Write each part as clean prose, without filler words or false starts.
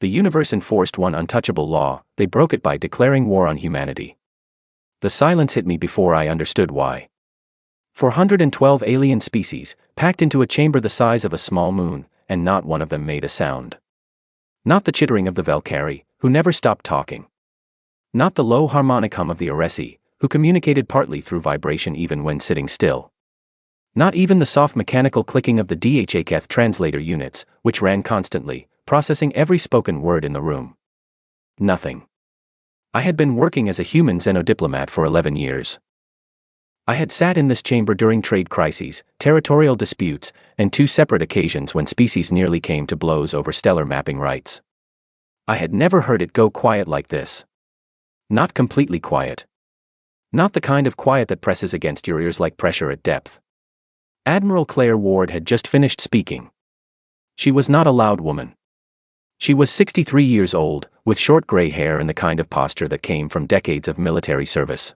The universe enforced one untouchable law, they broke it by declaring war on humanity. The silence hit me before I understood why. 412 alien species, packed into a chamber the size of a small moon, and not one of them made a sound. Not the chittering of the Valkyrie, who never stopped talking. Not the low harmonic hum of the Aresi, who communicated partly through vibration even when sitting still. Not even the soft mechanical clicking of the HFY translator units, which ran constantly, processing every spoken word in the room. Nothing. I had been working as a human xenodiplomat for 11 years. I had sat in this chamber during trade crises, territorial disputes, and 2 separate occasions when species nearly came to blows over stellar mapping rights. I had never heard it go quiet like this. Not completely quiet. Not the kind of quiet that presses against your ears like pressure at depth. Admiral Claire Ward had just finished speaking. She was not a loud woman. She was 63 years old, with short gray hair and the kind of posture that came from decades of military service.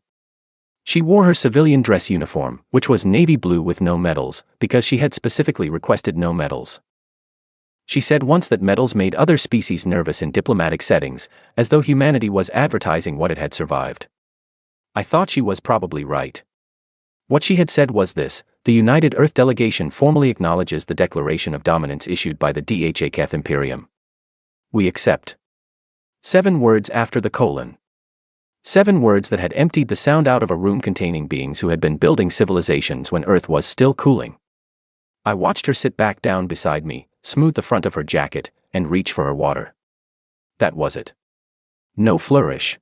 She wore her civilian dress uniform, which was navy blue with no medals, because she had specifically requested no medals. She said once that medals made other species nervous in diplomatic settings, as though humanity was advertising what it had survived. I thought she was probably right. What she had said was this: the United Earth delegation formally acknowledges the declaration of dominance issued by the HFY Imperium. We accept. 7 words after the colon. 7 words that had emptied the sound out of a room containing beings who had been building civilizations when Earth was still cooling. I watched her sit back down beside me, smooth the front of her jacket, and reach for her water. That was it. No flourish.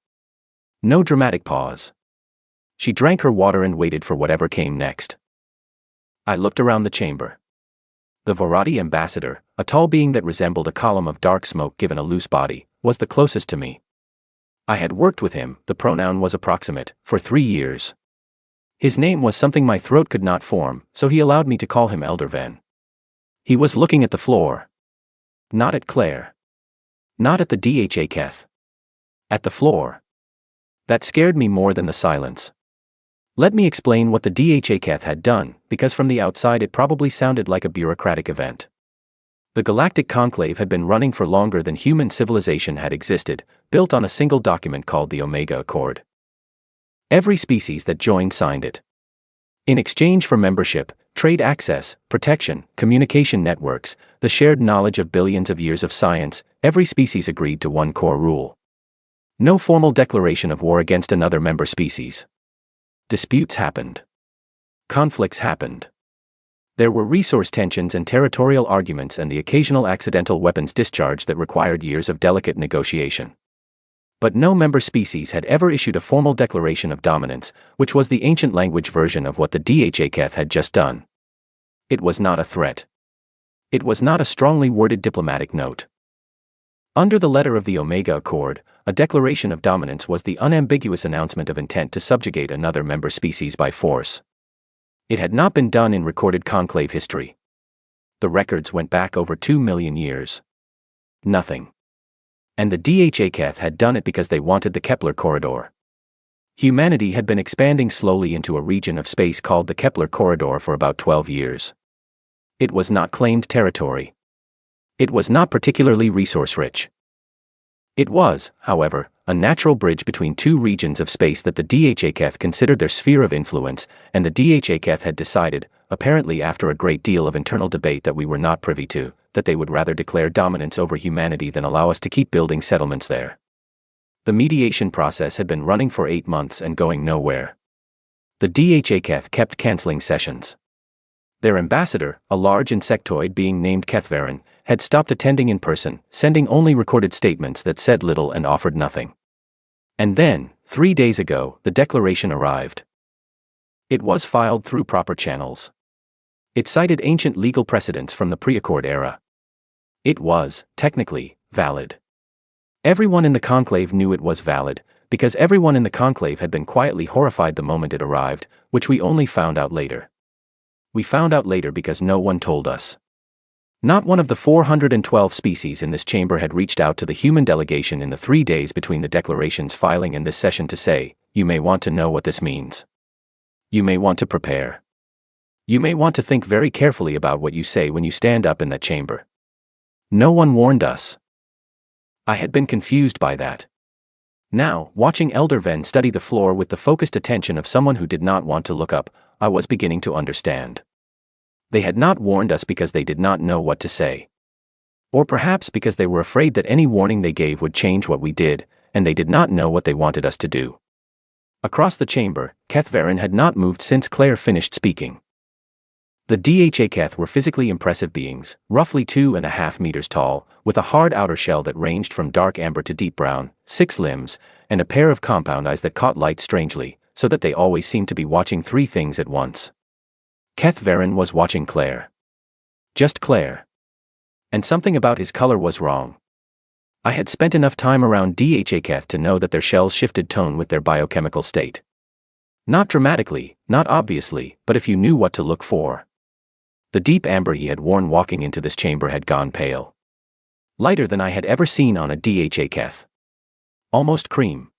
No dramatic pause. She drank her water and waited for whatever came next. I looked around the chamber. The Varati ambassador, a tall being that resembled a column of dark smoke given a loose body, was the closest to me. I had worked with him, the pronoun was approximate, for 3 years. His name was something my throat could not form, so he allowed me to call him Elder Van. He was looking at the floor. Not at Claire. Not at the HFY. At the floor. That scared me more than the silence. Let me explain what the HFY had done, because from the outside it probably sounded like a bureaucratic event. The Galactic Conclave had been running for longer than human civilization had existed, built on a single document called the Omega Accord. Every species that joined signed it. In exchange for membership, trade access, protection, communication networks, the shared knowledge of billions of years of science, every species agreed to one core rule. No formal declaration of war against another member species. Disputes happened. Conflicts happened. There were resource tensions and territorial arguments and the occasional accidental weapons discharge that required years of delicate negotiation. But no member species had ever issued a formal declaration of dominance, which was the ancient language version of what the HFY had just done. It was not a threat. It was not a strongly worded diplomatic note. Under the letter of the Omega Accord, a declaration of dominance was the unambiguous announcement of intent to subjugate another member species by force. It had not been done in recorded conclave history. The records went back over 2 million years. Nothing. And the HFY had done it because they wanted the Kepler corridor. Humanity had been expanding slowly into a region of space called the Kepler corridor for about 12 years. It was not claimed territory. It was not particularly resource-rich. It was, however, a natural bridge between 2 regions of space that the HFY considered their sphere of influence, and the HFY had decided, apparently after a great deal of internal debate that we were not privy to, that they would rather declare dominance over humanity than allow us to keep building settlements there. The mediation process had been running for 8 months and going nowhere. The HFY kept canceling sessions. Their ambassador, a large insectoid being named Kethvaran, had stopped attending in person, sending only recorded statements that said little and offered nothing. And then, 3 days ago, the declaration arrived. It was filed through proper channels. It cited ancient legal precedents from the pre-accord era. It was, technically, valid. Everyone in the conclave knew it was valid, because everyone in the conclave had been quietly horrified the moment it arrived, which we only found out later. We found out later because no one told us. Not one of the 412 species in this chamber had reached out to the human delegation in the 3 days between the declaration's filing and this session to say, you may want to know what this means. You may want to prepare. You may want to think very carefully about what you say when you stand up in that chamber. No one warned us. I had been confused by that. Now, watching Elder Ven study the floor with the focused attention of someone who did not want to look up, I was beginning to understand. They had not warned us because they did not know what to say. Or perhaps because they were afraid that any warning they gave would change what we did, and they did not know what they wanted us to do. Across the chamber, Kethvaren had not moved since Claire finished speaking. The Dhaketh were physically impressive beings, roughly 2.5 meters tall, with a hard outer shell that ranged from dark amber to deep brown, 6 limbs, and a pair of compound eyes that caught light strangely, so that they always seemed to be watching 3 things at once. Kethvaren was watching Claire. Just Claire. And something about his color was wrong. I had spent enough time around Dhaketh to know that their shells shifted tone with their biochemical state. Not dramatically, not obviously, but if you knew what to look for. The deep amber he had worn walking into this chamber had gone pale. Lighter than I had ever seen on a Dhaketh. Almost cream.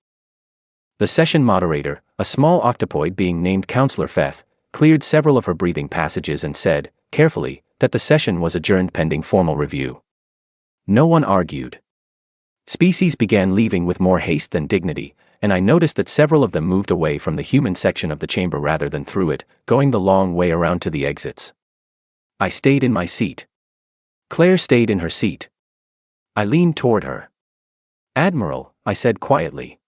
The session moderator, a small octopoid being named Counselor Feth, cleared several of her breathing passages and said, carefully, that the session was adjourned pending formal review. No one argued. Species began leaving with more haste than dignity, and I noticed that several of them moved away from the human section of the chamber rather than through it, going the long way around to the exits. I stayed in my seat. Claire stayed in her seat. I leaned toward her. Admiral, I said quietly.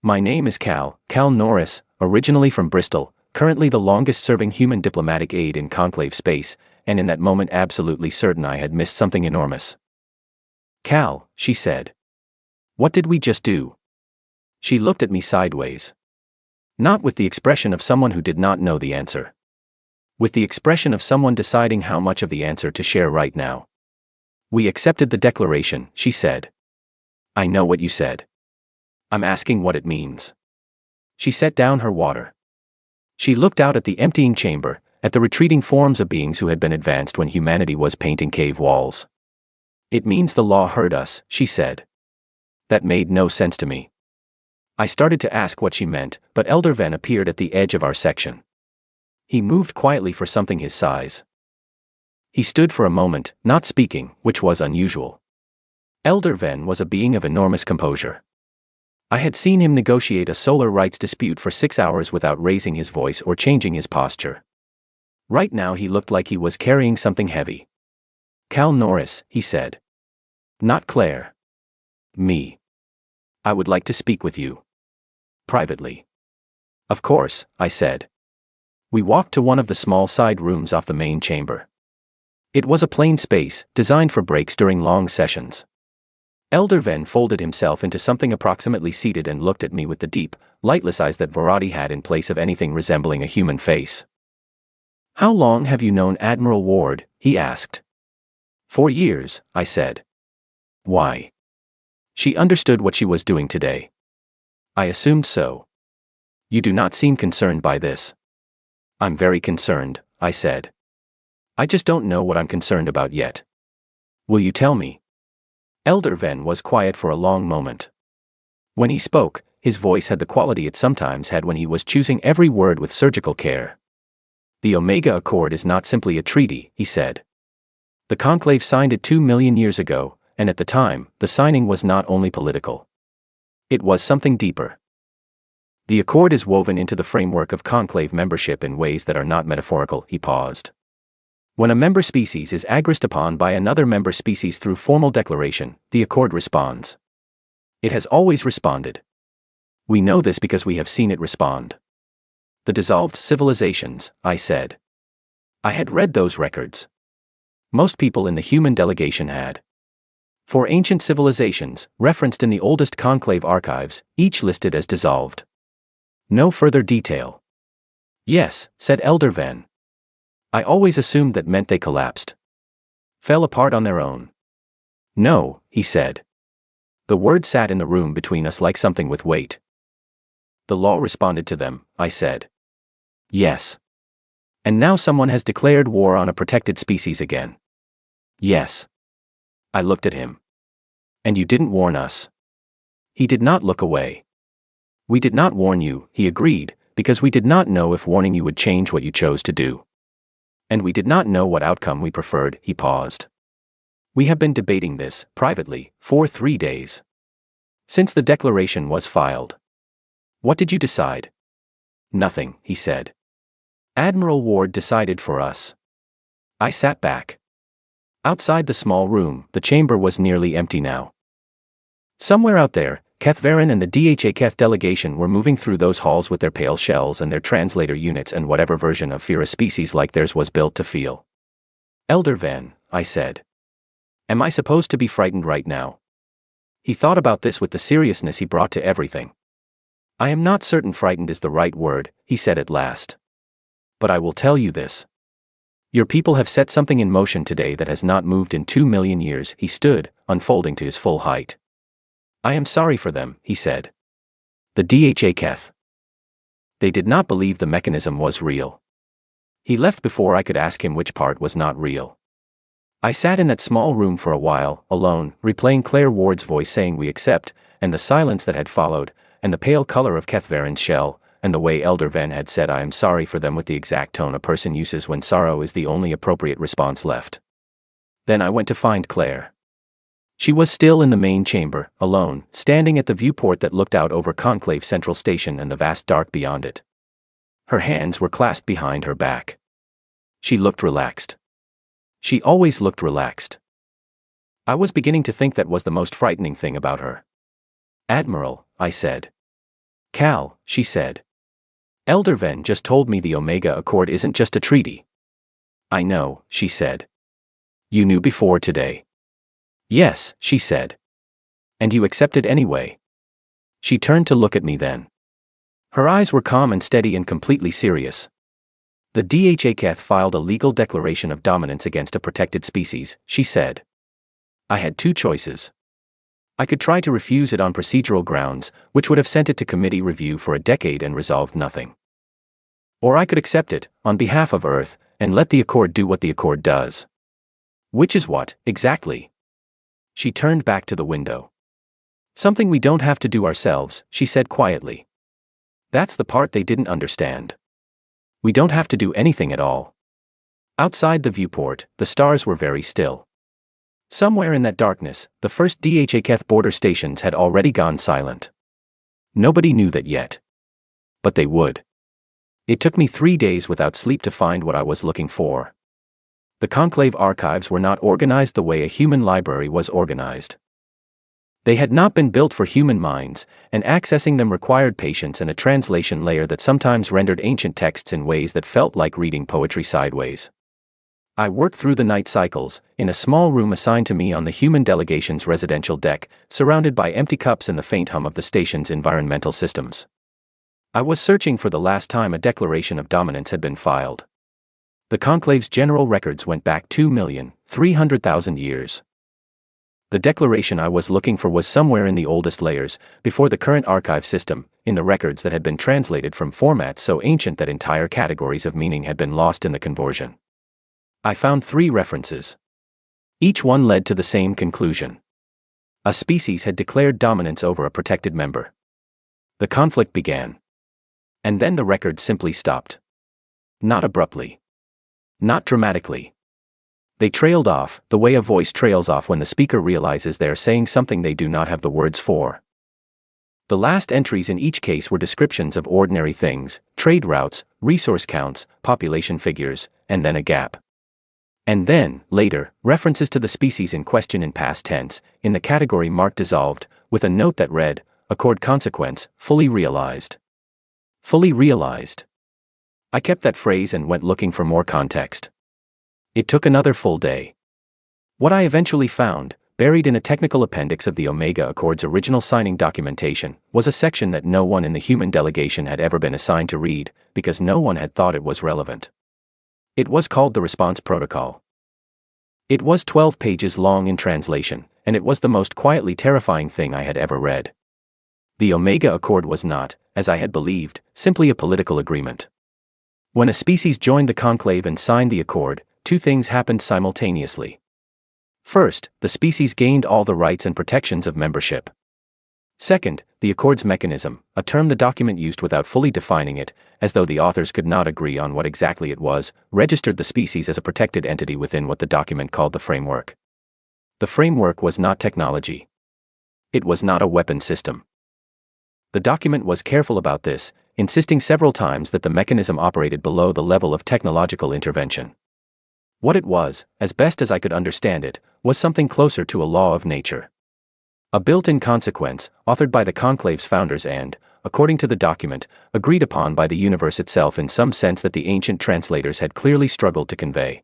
My name is Cal Norris, originally from Bristol, currently the longest-serving human diplomatic aide in Conclave space, and in that moment absolutely certain I had missed something enormous. Cal, she said. What did we just do? She looked at me sideways. Not with the expression of someone who did not know the answer. With the expression of someone deciding how much of the answer to share right now. We accepted the declaration, she said. I know what you said. I'm asking what it means. She set down her water. She looked out at the emptying chamber, at the retreating forms of beings who had been advanced when humanity was painting cave walls. It means the law heard us, she said. That made no sense to me. I started to ask what she meant, but Elder Ven appeared at the edge of our section. He moved quietly for something his size. He stood for a moment, not speaking, which was unusual. Elder Ven was a being of enormous composure. I had seen him negotiate a solar rights dispute for 6 hours without raising his voice or changing his posture. Right now he looked like he was carrying something heavy. Cal Norris, he said. Not Claire. Me. I would like to speak with you. Privately. Of course, I said. We walked to one of the small side rooms off the main chamber. It was a plain space, designed for breaks during long sessions. Elder Ven folded himself into something approximately seated and looked at me with the deep, lightless eyes that Varadi had in place of anything resembling a human face. How long have you known Admiral Ward? He asked. 4 years, I said. Why? She understood what she was doing today. I assumed so. You do not seem concerned by this. I'm very concerned, I said. I just don't know what I'm concerned about yet. Will you tell me? Elder Ven was quiet for a long moment. When he spoke, his voice had the quality it sometimes had when he was choosing every word with surgical care. The Omega Accord is not simply a treaty, he said. The Conclave signed it 2 million years ago, and at the time, the signing was not only political. It was something deeper. The Accord is woven into the framework of Conclave membership in ways that are not metaphorical, he paused. When a member species is aggressed upon by another member species through formal declaration, the Accord responds. It has always responded. We know this because we have seen it respond. The dissolved civilizations, I said. I had read those records. Most people in the human delegation had. 4 ancient civilizations, referenced in the oldest Conclave archives, each listed as dissolved. No further detail. Yes, said Elder Ven. I always assumed that meant they collapsed. Fell apart on their own. No, he said. The word sat in the room between us like something with weight. The law responded to them, I said. Yes. And now someone has declared war on a protected species again. Yes. I looked at him. And you didn't warn us. He did not look away. We did not warn you, he agreed, because we did not know if warning you would change what you chose to do. And we did not know what outcome we preferred, he paused. We have been debating this, privately, for 3 days. Since the declaration was filed. What did you decide? Nothing, he said. Admiral Ward decided for us. I sat back. Outside the small room, the chamber was nearly empty now. Somewhere out there, Kethvaren and the DHA-Keth delegation were moving through those halls with their pale shells and their translator units and whatever version of fear a species like theirs was built to feel. Elder Van, I said. Am I supposed to be frightened right now? He thought about this with the seriousness he brought to everything. I am not certain frightened is the right word, he said at last. But I will tell you this. Your people have set something in motion today that has not moved in 2 million years. He stood, unfolding to his full height. I am sorry for them, he said. The DHA-Keth. They did not believe the mechanism was real. He left before I could ask him which part was not real. I sat in that small room for a while, alone, replaying Claire Ward's voice saying we accept, and the silence that had followed, and the pale color of Kethvaren's shell, and the way Elder Van had said I am sorry for them with the exact tone a person uses when sorrow is the only appropriate response left. Then I went to find Claire. She was still in the main chamber, alone, standing at the viewport that looked out over Conclave Central Station and the vast dark beyond it. Her hands were clasped behind her back. She looked relaxed. She always looked relaxed. I was beginning to think that was the most frightening thing about her. Admiral, I said. Cal, she said. Elder Van just told me the Omega Accord isn't just a treaty. I know, she said. You knew before today. Yes, she said. And you accepted anyway. She turned to look at me then. Her eyes were calm and steady and completely serious. The DHA-Keth filed a legal declaration of dominance against a protected species, she said. I had 2 choices. I could try to refuse it on procedural grounds, which would have sent it to committee review for a decade and resolved nothing. Or I could accept it, on behalf of Earth, and let the Accord do what the Accord does. Which is what, exactly? She turned back to the window. Something we don't have to do ourselves, she said quietly. That's the part they didn't understand. We don't have to do anything at all. Outside the viewport, the stars were very still. Somewhere in that darkness, the first DHA-Keth border stations had already gone silent. Nobody knew that yet. But they would. It took me 3 days without sleep to find what I was looking for. The Conclave archives were not organized the way a human library was organized. They had not been built for human minds, and accessing them required patience and a translation layer that sometimes rendered ancient texts in ways that felt like reading poetry sideways. I worked through the night cycles, in a small room assigned to me on the human delegation's residential deck, surrounded by empty cups and the faint hum of the station's environmental systems. I was searching for the last time a declaration of dominance had been filed. The Conclave's general records went back 2,300,000 years. The declaration I was looking for was somewhere in the oldest layers, before the current archive system, in the records that had been translated from formats so ancient that entire categories of meaning had been lost in the conversion. I found 3 references. Each one led to the same conclusion. A species had declared dominance over a protected member. The conflict began. And then the record simply stopped. Not abruptly. Not dramatically. They trailed off, the way a voice trails off when the speaker realizes they are saying something they do not have the words for. The last entries in each case were descriptions of ordinary things, trade routes, resource counts, population figures, and then a gap. And then, later, references to the species in question in past tense, in the category marked dissolved, with a note that read, Accord consequence, fully realized. Fully realized. I kept that phrase and went looking for more context. It took another full day. What I eventually found, buried in a technical appendix of the Omega Accord's original signing documentation, was a section that no one in the human delegation had ever been assigned to read, because no one had thought it was relevant. It was called the Response Protocol. It was 12 pages long in translation, and it was the most quietly terrifying thing I had ever read. The Omega Accord was not, as I had believed, simply a political agreement. When a species joined the conclave and signed the accord, 2 things happened simultaneously. First, the species gained all the rights and protections of membership. Second, the accord's mechanism, a term the document used without fully defining it, as though the authors could not agree on what exactly it was, registered the species as a protected entity within what the document called the framework. The framework was not technology. It was not a weapon system. The document was careful about this, insisting several times that the mechanism operated below the level of technological intervention. What it was, as best as I could understand it, was something closer to a law of nature. A built-in consequence, authored by the conclave's founders and, according to the document, agreed upon by the universe itself in some sense that the ancient translators had clearly struggled to convey.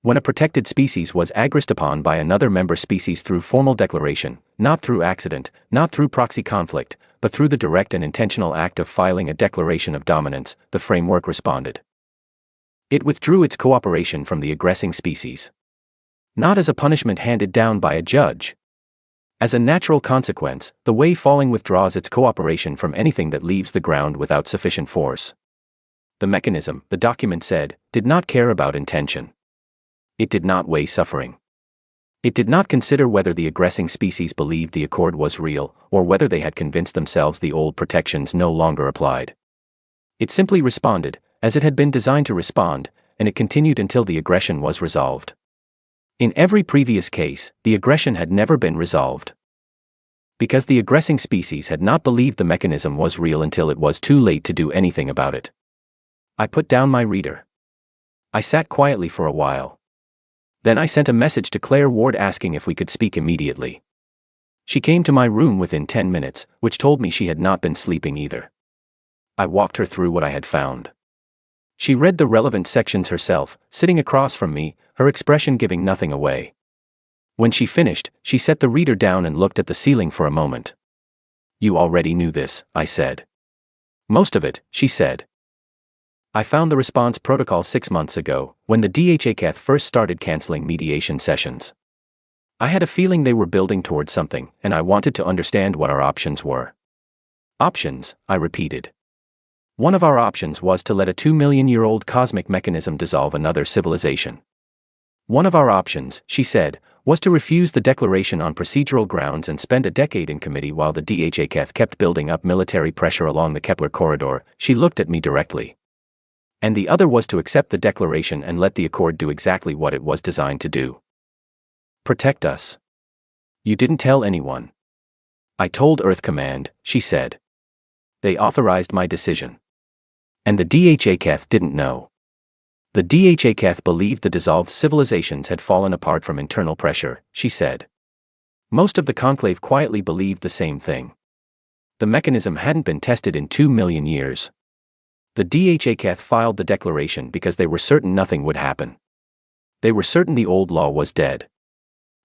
When a protected species was aggressed upon by another member species through formal declaration, not through accident, not through proxy conflict, but through the direct and intentional act of filing a declaration of dominance, the framework responded. It withdrew its cooperation from the aggressing species. Not as a punishment handed down by a judge. As a natural consequence, the wave falling withdraws its cooperation from anything that leaves the ground without sufficient force. The mechanism, the document said, did not care about intention. It did not weigh suffering. It did not consider whether the aggressing species believed the accord was real, or whether they had convinced themselves the old protections no longer applied. It simply responded, as it had been designed to respond, and it continued until the aggression was resolved. In every previous case, the aggression had never been resolved. Because the aggressing species had not believed the mechanism was real until it was too late to do anything about it. I put down my reader. I sat quietly for a while. Then I sent a message to Claire Ward asking if we could speak immediately. She came to my room within 10 minutes, which told me she had not been sleeping either. I walked her through what I had found. She read the relevant sections herself, sitting across from me, her expression giving nothing away. When she finished, she set the reader down and looked at the ceiling for a moment. "You already knew this," I said. "Most of it," she said. "I found the response protocol 6 months ago, when the DHHF first started canceling mediation sessions. I had a feeling they were building towards something, and I wanted to understand what our options were." Options, I repeated. One of our options was to let a 2-million-year-old cosmic mechanism dissolve another civilization. One of our options, she said, was to refuse the declaration on procedural grounds and spend a decade in committee while the DHHF kept building up military pressure along the Kepler corridor. She looked at me directly. And the other was to accept the declaration and let the accord do exactly what it was designed to do. Protect us. You didn't tell anyone. I told Earth Command, she said. They authorized my decision. And the DHHF didn't know. The DHHF believed the dissolved civilizations had fallen apart from internal pressure, she said. Most of the conclave quietly believed the same thing. The mechanism hadn't been tested in 2 million years. The DHHF filed the declaration because they were certain nothing would happen. They were certain the old law was dead.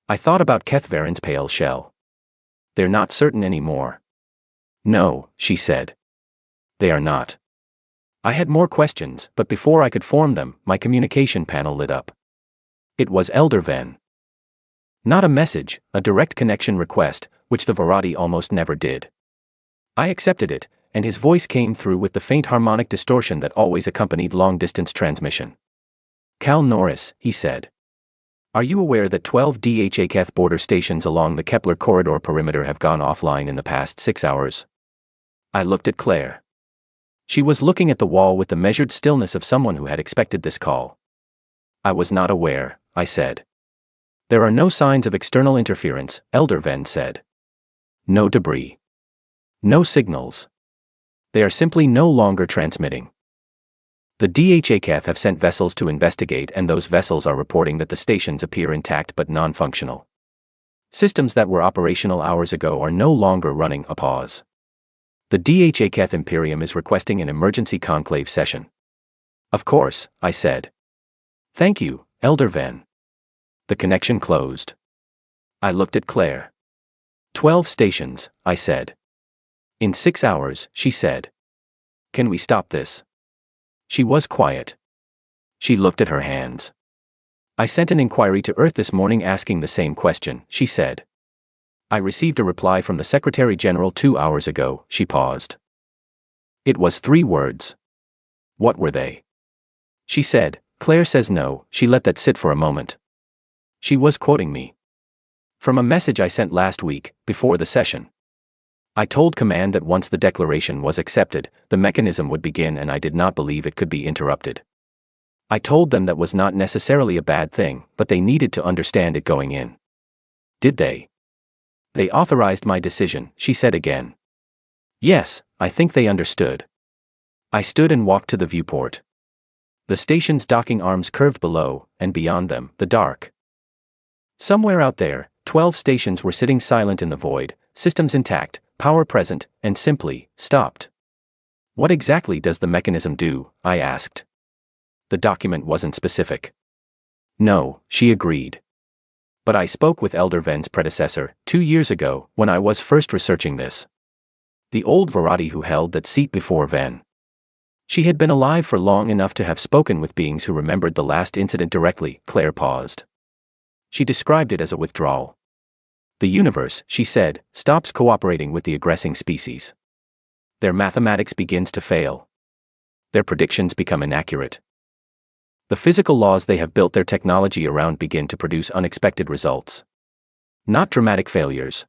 I thought about Kethvaren's pale shell. They're not certain anymore. No, she said. They are not. I had more questions, but before I could form them, my communication panel lit up. It was Elder Ven. Not a message, a direct connection request, which the Varadi almost never did. I accepted it, and his voice came through with the faint harmonic distortion that always accompanied long-distance transmission. "Cal Norris," he said. "Are you aware that 12 DHHF border stations along the Kepler corridor perimeter have gone offline in the past 6 hours?" I looked at Claire. She was looking at the wall with the measured stillness of someone who had expected this call. "I was not aware," I said. "There are no signs of external interference," Elder Ven said. "No debris. No signals. They are simply no longer transmitting. The DHHF have sent vessels to investigate, and those vessels are reporting that the stations appear intact but non-functional. Systems that were operational hours ago are no longer running. A pause. The DHHF Imperium is requesting an emergency conclave session." "Of course," I said. "Thank you, Elder Ven." The connection closed. I looked at Claire. 12 stations, I said. "In 6 hours," she said. "Can we stop this?" She was quiet. She looked at her hands. "I sent an inquiry to Earth this morning asking the same question," she said. "I received a reply from the Secretary General 2 hours ago." She paused. It was 3 words. "What were they?" She said, "Claire says no." She let that sit for a moment. She was quoting me from a message I sent last week, before the session. I told Command that once the declaration was accepted, the mechanism would begin, and I did not believe it could be interrupted. I told them that was not necessarily a bad thing, but they needed to understand it going in. Did they? They authorized my decision, she said again. Yes, I think they understood. I stood and walked to the viewport. The station's docking arms curved below, and beyond them, the dark. Somewhere out there, 12 stations were sitting silent in the void, systems intact, power present, and simply stopped. What exactly does the mechanism do? I asked. The document wasn't specific. No, she agreed. But I spoke with Elder Ven's predecessor 2 years ago when I was first researching this. The old Varati who held that seat before Ven. She had been alive for long enough to have spoken with beings who remembered the last incident directly. Claire paused. She described it as a withdrawal. The universe, she said, stops cooperating with the aggressing species. Their mathematics begins to fail. Their predictions become inaccurate. The physical laws they have built their technology around begin to produce unexpected results. Not dramatic failures.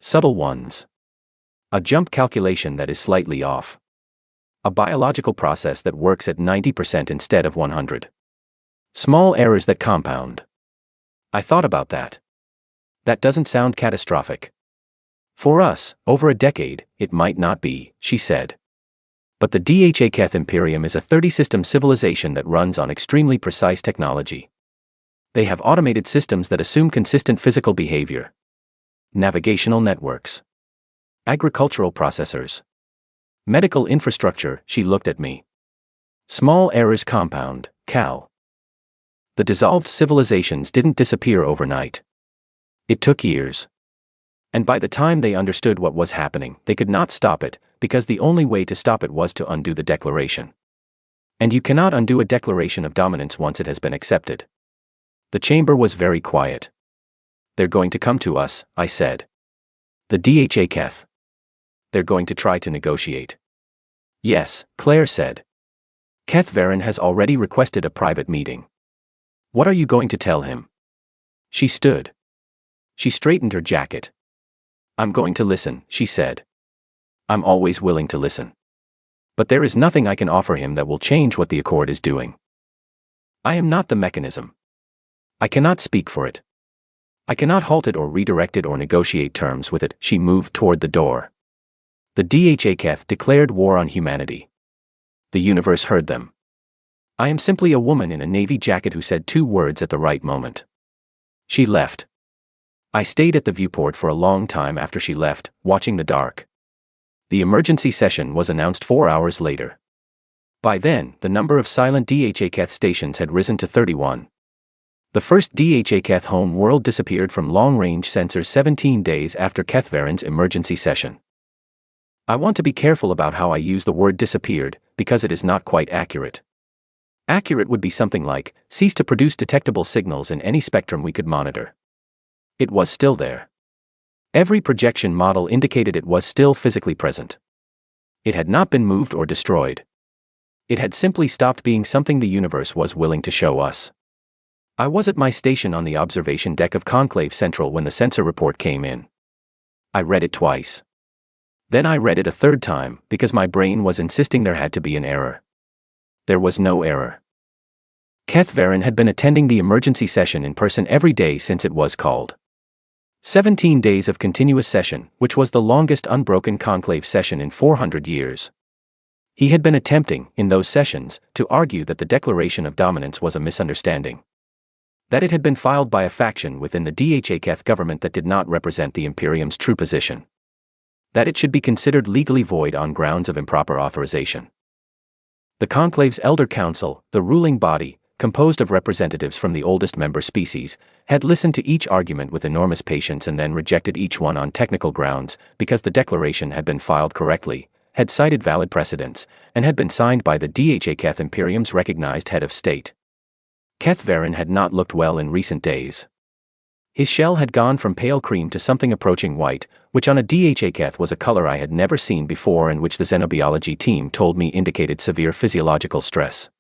Subtle ones. A jump calculation that is slightly off. A biological process that works at 90% instead of 100. Small errors that compound. I thought about that. That doesn't sound catastrophic. For us, over a decade, it might not be, she said. But the Dhaketh Imperium is a 30-system civilization that runs on extremely precise technology. They have automated systems that assume consistent physical behavior. Navigational networks. Agricultural processors. Medical infrastructure, she looked at me. Small errors compound, Cal. The dissolved civilizations didn't disappear overnight. It took years. And by the time they understood what was happening, they could not stop it, because the only way to stop it was to undo the declaration. And you cannot undo a declaration of dominance once it has been accepted. The chamber was very quiet. They're going to come to us, I said. The Dhaketh. They're going to try to negotiate. Yes, Claire said. Keth Varen has already requested a private meeting. What are you going to tell him? She stood. She straightened her jacket. I'm going to listen, she said. I'm always willing to listen. But there is nothing I can offer him that will change what the Accord is doing. I am not the mechanism. I cannot speak for it. I cannot halt it or redirect it or negotiate terms with it. She moved toward the door. The Dhaketh declared war on humanity. The universe heard them. I am simply a woman in a navy jacket who said 2 words at the right moment. She left. I stayed at the viewport for a long time after she left, watching the dark. The emergency session was announced 4 hours later. By then, the number of silent Dhaketh stations had risen to 31. The first Dhaketh home world disappeared from long-range sensors 17 days after Kethvaren's emergency session. I want to be careful about how I use the word disappeared, because it is not quite accurate. Accurate would be something like, cease to produce detectable signals in any spectrum we could monitor. It was still there. Every projection model indicated it was still physically present. It had not been moved or destroyed. It had simply stopped being something the universe was willing to show us. I was at my station on the observation deck of Conclave Central when the sensor report came in. I read it twice. Then I read it a third time, because my brain was insisting there had to be an error. There was no error. Keth Varen had been attending the emergency session in person every day since it was called. 17 days of continuous session, which was the longest unbroken conclave session in 400 years. He had been attempting, in those sessions, to argue that the Declaration of Dominance was a misunderstanding. That it had been filed by a faction within the Dhaketh government that did not represent the Imperium's true position. That it should be considered legally void on grounds of improper authorization. The Conclave's Elder Council, the ruling body, composed of representatives from the oldest member species, had listened to each argument with enormous patience and then rejected each one on technical grounds, because the declaration had been filed correctly, had cited valid precedents, and had been signed by the Dhaketh Imperium's recognized head of state. Keth Varen had not looked well in recent days. His shell had gone from pale cream to something approaching white, which on a Dhaketh was a color I had never seen before and which the xenobiology team told me indicated severe physiological stress.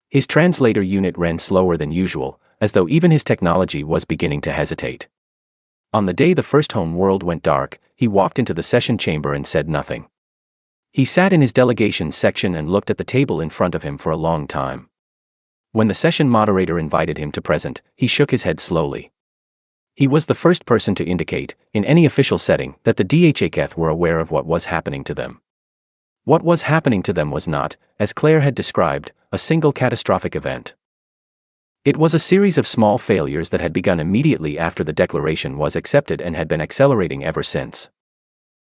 His translator unit ran slower than usual, as though even his technology was beginning to hesitate. On the day the first home world went dark, he walked into the session chamber and said nothing. He sat in his delegations section and looked at the table in front of him for a long time. When the session moderator invited him to present, he shook his head slowly. He was the first person to indicate, in any official setting, that the DHHF were aware of what was happening to them. What was happening to them was not, as Claire had described, a single catastrophic event. It was a series of small failures that had begun immediately after the declaration was accepted and had been accelerating ever since.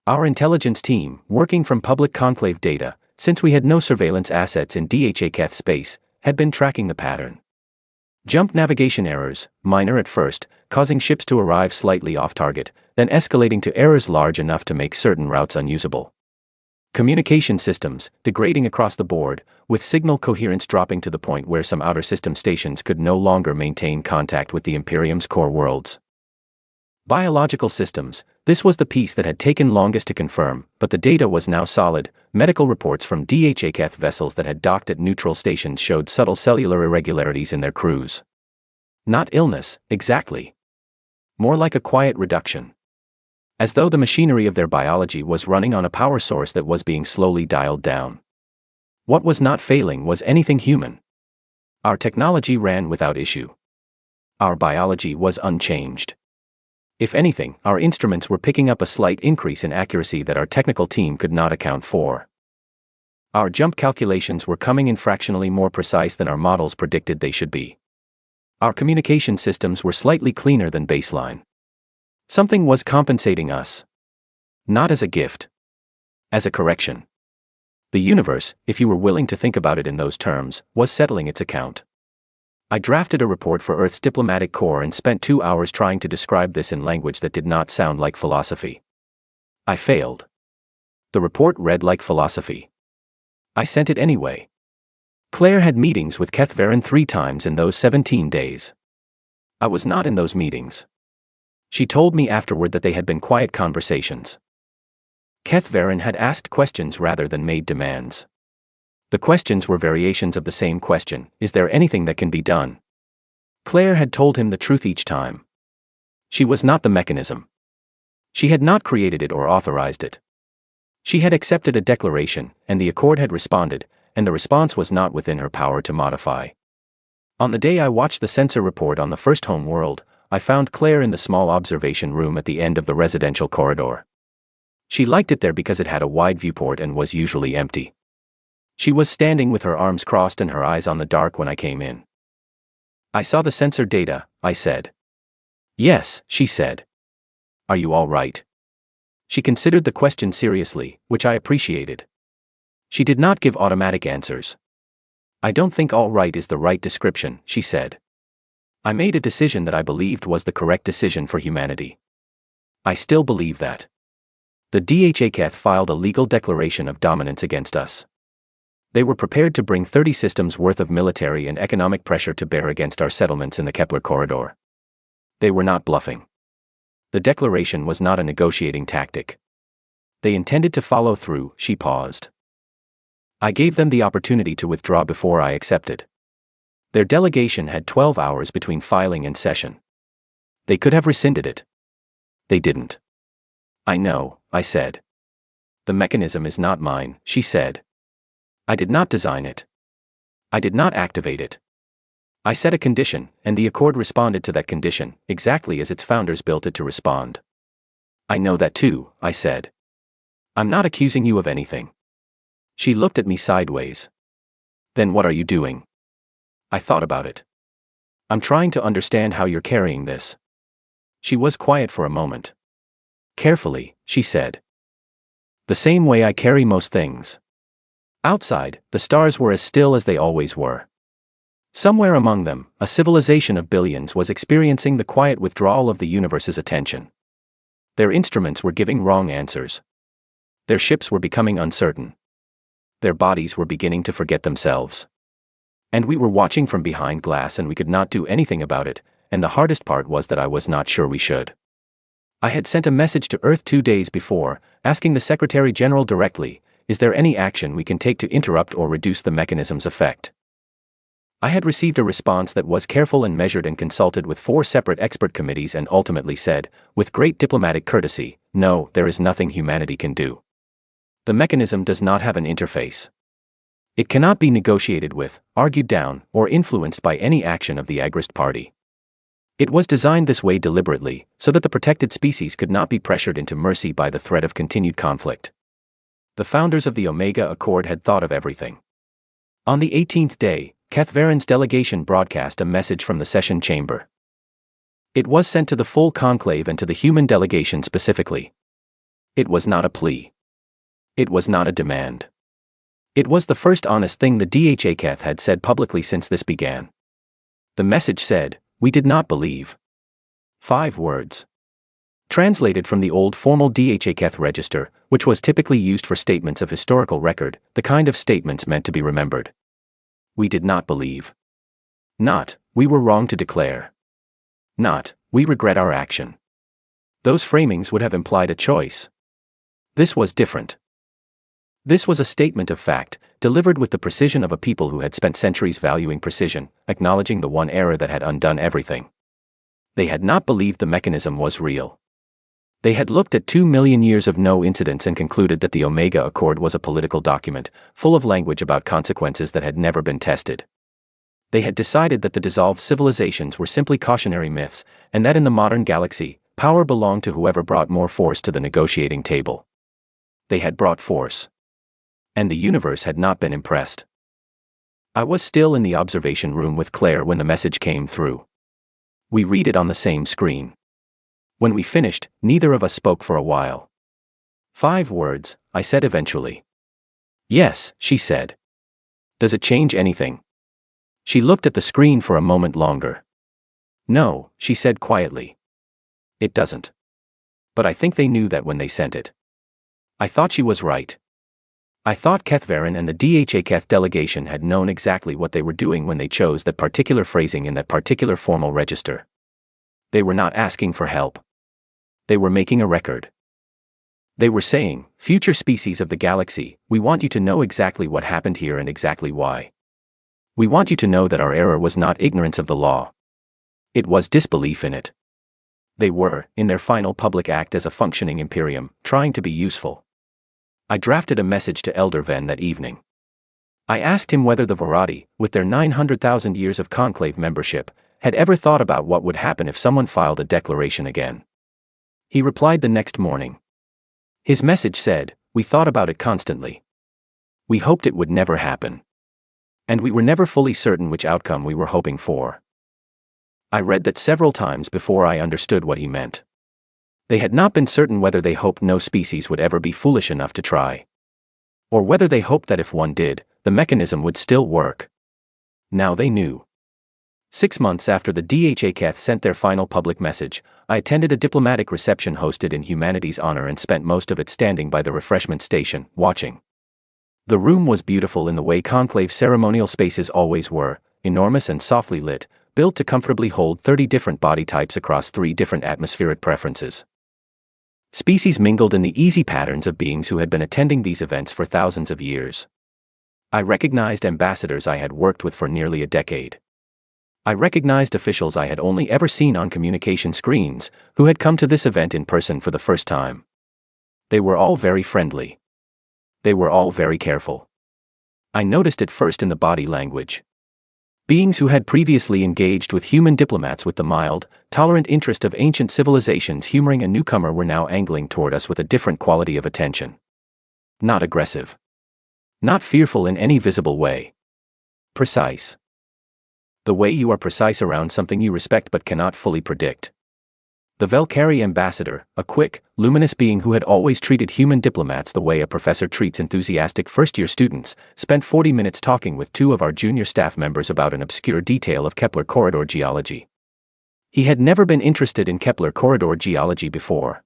Our intelligence team, working from public conclave data, since we had no surveillance assets in DHHF space, had been tracking the pattern. Jump navigation errors, minor at first, causing ships to arrive slightly off target, then escalating to errors large enough to make certain routes unusable. Communication systems, degrading across the board, with signal coherence dropping to the point where some outer system stations could no longer maintain contact with the Imperium's core worlds. Biological systems, this was the piece that had taken longest to confirm, but the data was now solid. Medical reports from DHHF vessels that had docked at neutral stations showed subtle cellular irregularities in their crews. Not illness, exactly. More like a quiet reduction. As though the machinery of their biology was running on a power source that was being slowly dialed down. What was not failing was anything human. Our technology ran without issue. Our biology was unchanged. If anything, our instruments were picking up a slight increase in accuracy that our technical team could not account for. Our jump calculations were coming in fractionally more precise than our models predicted they should be. Our communication systems were slightly cleaner than baseline. Something was compensating us. Not as a gift. As a correction. The universe, if you were willing to think about it in those terms, was settling its account. I drafted a report for Earth's diplomatic corps and spent 2 hours trying to describe this in language that did not sound like philosophy. I failed. The report read like philosophy. I sent it anyway. Claire had meetings with Kethveren 3 times in those 17 days. I was not in those meetings. She told me afterward that they had been quiet conversations. Kethveren had asked questions rather than made demands. The questions were variations of the same question: is there anything that can be done? Claire had told him the truth each time. She was not the mechanism. She had not created it or authorized it. She had accepted a declaration, and the Accord had responded, and the response was not within her power to modify. On the day I watched the sensor report on the first home world, I found Claire in the small observation room at the end of the residential corridor. She liked it there because it had a wide viewport and was usually empty. She was standing with her arms crossed and her eyes on the dark when I came in. I saw the sensor data, I said. Yes, she said. Are you all right? She considered the question seriously, which I appreciated. She did not give automatic answers. I don't think all right is the right description, she said. I made a decision that I believed was the correct decision for humanity. I still believe that. The DHHF filed a legal declaration of dominance against us. They were prepared to bring 30 systems worth of military and economic pressure to bear against our settlements in the Kepler corridor. They were not bluffing. The declaration was not a negotiating tactic. They intended to follow through. She paused. I gave them the opportunity to withdraw before I accepted. Their delegation had 12 hours between filing and session. They could have rescinded it. They didn't. I know, I said. The mechanism is not mine, she said. I did not design it. I did not activate it. I set a condition, and the Accord responded to that condition, exactly as its founders built it to respond. I know that too, I said. I'm not accusing you of anything. She looked at me sideways. Then what are you doing? I thought about it. I'm trying to understand how you're carrying this. She was quiet for a moment. Carefully, she said. The same way I carry most things. Outside, the stars were as still as they always were. Somewhere among them, a civilization of billions was experiencing the quiet withdrawal of the universe's attention. Their instruments were giving wrong answers. Their ships were becoming uncertain. Their bodies were beginning to forget themselves. And we were watching from behind glass and we could not do anything about it, and the hardest part was that I was not sure we should. I had sent a message to Earth 2 days before, asking the Secretary General directly, is there any action we can take to interrupt or reduce the mechanism's effect? I had received a response that was careful and measured and consulted with 4 separate expert committees and ultimately said, with great diplomatic courtesy, no, there is nothing humanity can do. The mechanism does not have an interface. It cannot be negotiated with, argued down, or influenced by any action of the Agrist party. It was designed this way deliberately, so that the protected species could not be pressured into mercy by the threat of continued conflict. The founders of the Omega Accord had thought of everything. On the 18th day, Cathvaren's delegation broadcast a message from the session chamber. It was sent to the full conclave and to the human delegation specifically. It was not a plea. It was not a demand. It was the first honest thing the DHACath had said publicly since this began. The message said, "We did not believe." 5 words. Translated from the old formal DHACath register, which was typically used for statements of historical record, the kind of statements meant to be remembered. We did not believe. Not, we were wrong to declare. Not, we regret our action. Those framings would have implied a choice. This was different. This was a statement of fact, delivered with the precision of a people who had spent centuries valuing precision, acknowledging the one error that had undone everything. They had not believed the mechanism was real. They had looked at 2 million years of no incidents and concluded that the Omega Accord was a political document, full of language about consequences that had never been tested. They had decided that the dissolved civilizations were simply cautionary myths, and that in the modern galaxy, power belonged to whoever brought more force to the negotiating table. They had brought force. And the universe had not been impressed. I was still in the observation room with Claire when the message came through. We read it on the same screen. When we finished, neither of us spoke for a while. 5 words, I said eventually. Yes, she said. Does it change anything? She looked at the screen for a moment longer. No, she said quietly. It doesn't. But I think they knew that when they sent it. I thought she was right. I thought Cathvaren and the DHACath delegation had known exactly what they were doing when they chose that particular phrasing in that particular formal register. They were not asking for help. They were making a record. They were saying, future species of the galaxy, we want you to know exactly what happened here and exactly why. We want you to know that our error was not ignorance of the law. It was disbelief in it. They were, in their final public act as a functioning imperium, trying to be useful. I drafted a message to Elder Ven that evening. I asked him whether the Varadi, with their 900,000 years of conclave membership, had ever thought about what would happen if someone filed a declaration again. He replied the next morning. His message said, "We thought about it constantly. We hoped it would never happen. And we were never fully certain which outcome we were hoping for." I read that several times before I understood what he meant. They had not been certain whether they hoped no species would ever be foolish enough to try. Or whether they hoped that if one did, the mechanism would still work. Now they knew. 6 months after the DHACath sent their final public message, I attended a diplomatic reception hosted in humanity's honor and spent most of it standing by the refreshment station, watching. The room was beautiful in the way conclave ceremonial spaces always were, enormous and softly lit, built to comfortably hold 30 different body types across 3 different atmospheric preferences. Species mingled in the easy patterns of beings who had been attending these events for thousands of years. I recognized ambassadors I had worked with for nearly a decade. I recognized officials I had only ever seen on communication screens, who had come to this event in person for the first time. They were all very friendly. They were all very careful. I noticed it first in the body language. Beings who had previously engaged with human diplomats with the mild, tolerant interest of ancient civilizations humoring a newcomer were now angling toward us with a different quality of attention. Not aggressive. Not fearful in any visible way. Precise. The way you are precise around something you respect but cannot fully predict. The Velcari ambassador, a quick, luminous being who had always treated human diplomats the way a professor treats enthusiastic first-year students, spent 40 minutes talking with 2 of our junior staff members about an obscure detail of Kepler corridor geology. He had never been interested in Kepler corridor geology before.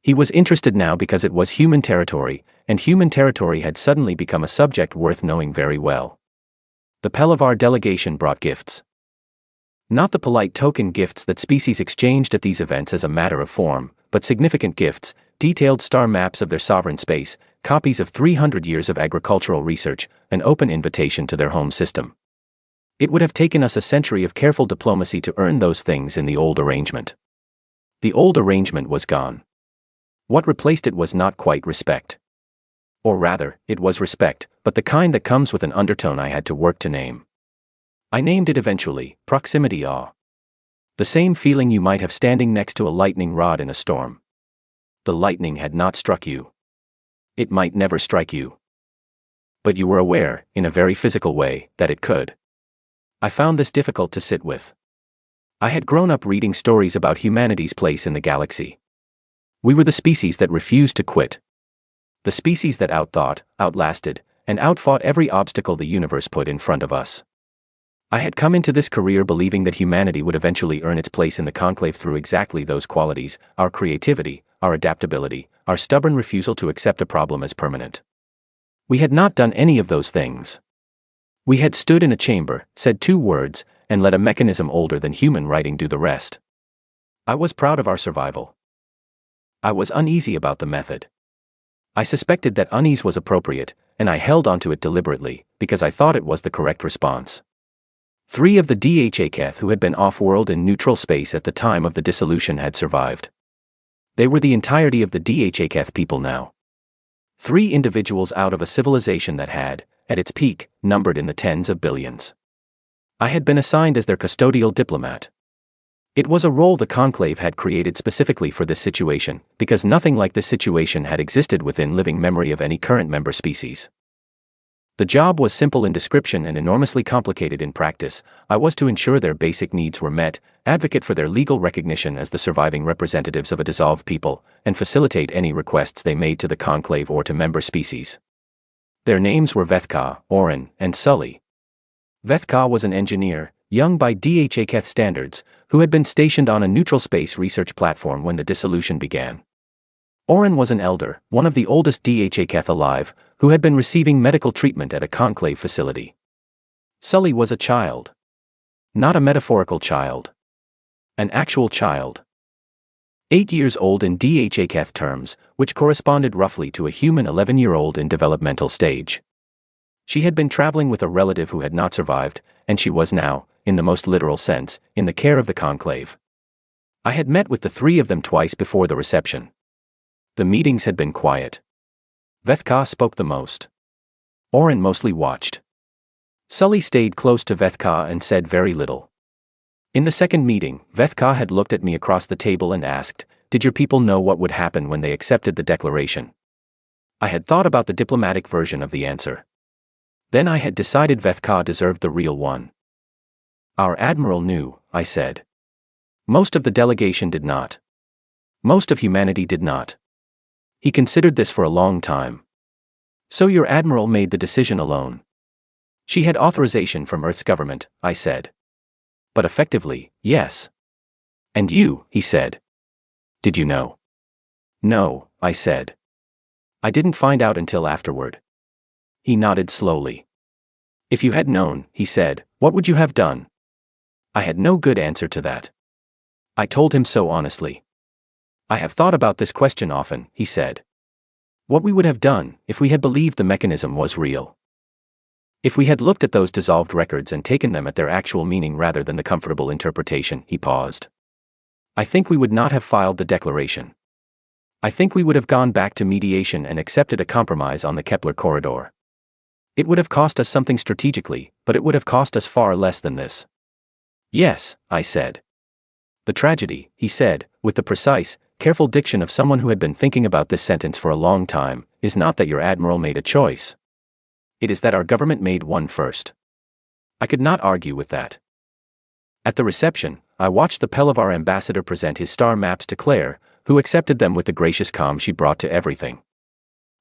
He was interested now because it was human territory, and human territory had suddenly become a subject worth knowing very well. The Pelavar delegation brought gifts. Not the polite token gifts that species exchanged at these events as a matter of form, but significant gifts, detailed star maps of their sovereign space, copies of 300 years of agricultural research, an open invitation to their home system. It would have taken us a century of careful diplomacy to earn those things in the old arrangement. The old arrangement was gone. What replaced it was not quite respect. Or rather, it was respect, but the kind that comes with an undertone I had to work to name. I named it eventually, proximity awe. The same feeling you might have standing next to a lightning rod in a storm. The lightning had not struck you. It might never strike you. But you were aware, in a very physical way, that it could. I found this difficult to sit with. I had grown up reading stories about humanity's place in the galaxy. We were the species that refused to quit. The species that outthought, outlasted, and outfought every obstacle the universe put in front of us. I had come into this career believing that humanity would eventually earn its place in the conclave through exactly those qualities: our creativity, our adaptability, our stubborn refusal to accept a problem as permanent. We had not done any of those things. We had stood in a chamber, said 2 words, and let a mechanism older than human writing do the rest. I was proud of our survival. I was uneasy about the method. I suspected that unease was appropriate, and I held onto it deliberately, because I thought it was the correct response. 3 of the DHHF who had been off-world in neutral space at the time of the dissolution had survived. They were the entirety of the DHHF people now. 3 individuals out of a civilization that had, at its peak, numbered in the tens of billions. I had been assigned as their custodial diplomat. It was a role the conclave had created specifically for this situation, because nothing like this situation had existed within living memory of any current member species. The job was simple in description and enormously complicated in practice. I was to ensure their basic needs were met, advocate for their legal recognition as the surviving representatives of a dissolved people, and facilitate any requests they made to the conclave or to member species. Their names were Vethka, Oren, and Sully. Vethka was an engineer, young by DHHF standards, who had been stationed on a neutral space research platform when the dissolution began. Oren was an elder, one of the oldest DHHF alive, who had been receiving medical treatment at a conclave facility. Sully was a child. Not a metaphorical child. An actual child. 8 years old in DHHF terms, which corresponded roughly to a human 11-year-old in developmental stage. She had been traveling with a relative who had not survived, and she was now, in the most literal sense, in the care of the conclave. I had met with the 3 of them twice before the reception. The meetings had been quiet. Vethka spoke the most. Oren mostly watched. Sully stayed close to Vethka and said very little. In the second meeting, Vethka had looked at me across the table and asked, "Did your people know what would happen when they accepted the declaration?" I had thought about the diplomatic version of the answer. Then I had decided Vethka deserved the real one. "Our admiral knew," I said. "Most of the delegation did not. Most of humanity did not. He considered this for a long time. So your admiral made the decision alone." "She had authorization from Earth's government," I said. "But effectively, yes." "And you," he said. "Did you know?" "No," I said. "I didn't find out until afterward." He nodded slowly. "If you had known," he said, "what would you have done?" I had no good answer to that. I told him so honestly. "I have thought about this question often," he said. "What we would have done, if we had believed the mechanism was real. If we had looked at those dissolved records and taken them at their actual meaning rather than the comfortable interpretation." He paused. "I think we would not have filed the declaration. I think we would have gone back to mediation and accepted a compromise on the Kepler corridor. It would have cost us something strategically, but it would have cost us far less than this." "Yes," I said. "The tragedy," he said, with the precise, careful diction of someone who had been thinking about this sentence for a long time, "is not that your admiral made a choice. It is that our government made one first." I could not argue with that. At the reception, I watched the Pelavar ambassador present his star maps to Claire, who accepted them with the gracious calm she brought to everything.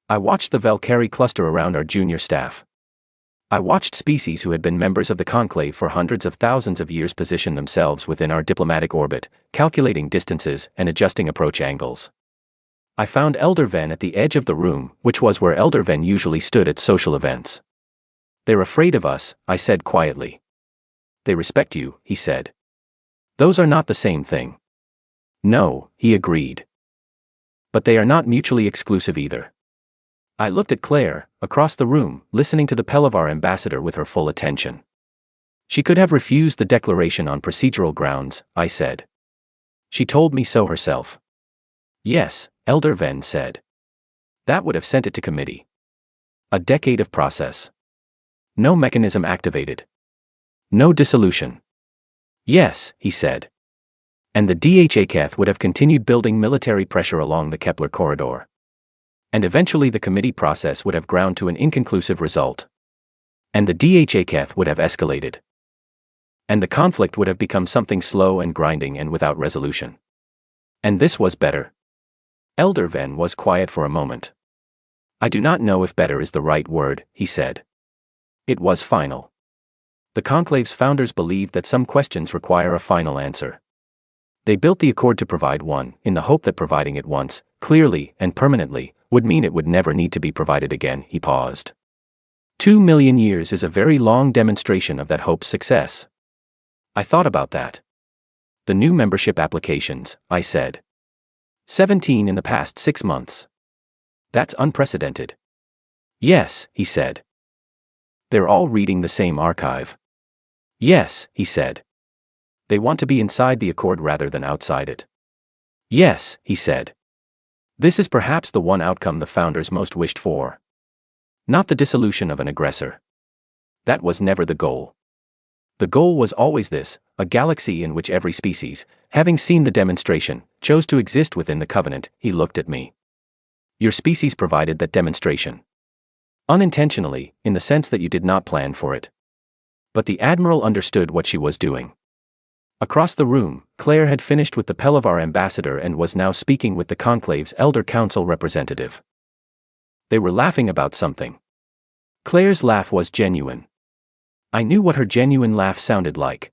I watched the Valkyrie cluster around our junior staff. I watched species who had been members of the conclave for hundreds of thousands of years position themselves within our diplomatic orbit, calculating distances and adjusting approach angles. I found Elder Ven at the edge of the room, which was where Elder Ven usually stood at social events. "They're afraid of us," I said quietly. "They respect you," he said. "Those are not the same thing." "No," he agreed. "But they are not mutually exclusive either." I looked at Claire, across the room, listening to the Pelavar ambassador with her full attention. "She could have refused the declaration on procedural grounds," I said. "She told me so herself." "Yes," Elder Ven said. "That would have sent it to committee. A decade of process. No mechanism activated. No dissolution." "Yes," he said. And the DHAKeth would have continued building military pressure along the Kepler corridor. And eventually the committee process would have ground to an inconclusive result. And the DHAKeth would have escalated. And the conflict would have become something slow and grinding and without resolution. And this was better. Elder Ven was quiet for a moment. I do not know if better is the right word, he said. It was final. The conclave's founders believed that some questions require a final answer. They built the Accord to provide one, in the hope that providing it once, clearly and permanently, would mean it would never need to be provided again. He paused. 2 million years is a very long demonstration of that hope's success. I thought about that. The new membership applications, I said. 17 in the past 6 months. That's unprecedented. Yes, he said. They're all reading the same archive. Yes, he said. They want to be inside the Accord rather than outside it. Yes, he said. This is perhaps the one outcome the founders most wished for. Not the dissolution of an aggressor. That was never the goal. The goal was always this, a galaxy in which every species, having seen the demonstration, chose to exist within the covenant. He looked at me. Your species provided that demonstration. Unintentionally, in the sense that you did not plan for it. But the Admiral understood what she was doing. Across the room, Claire had finished with the Pelavar ambassador and was now speaking with the conclave's elder council representative. They were laughing about something. Claire's laugh was genuine. I knew what her genuine laugh sounded like.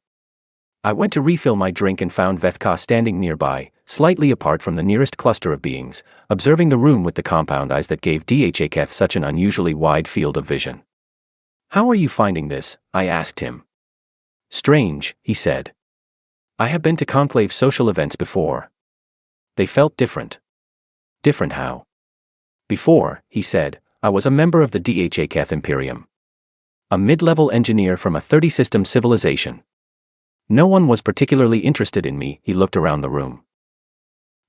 I went to refill my drink and found Vethka standing nearby, slightly apart from the nearest cluster of beings, observing the room with the compound eyes that gave Dhaketh such an unusually wide field of vision. How are you finding this? I asked him. Strange, he said. I have been to conclave social events before. They felt different. Different how? Before, he said, I was a member of the Dhaketh Imperium. A mid-level engineer from a 30-system civilization. No one was particularly interested in me. He looked around the room.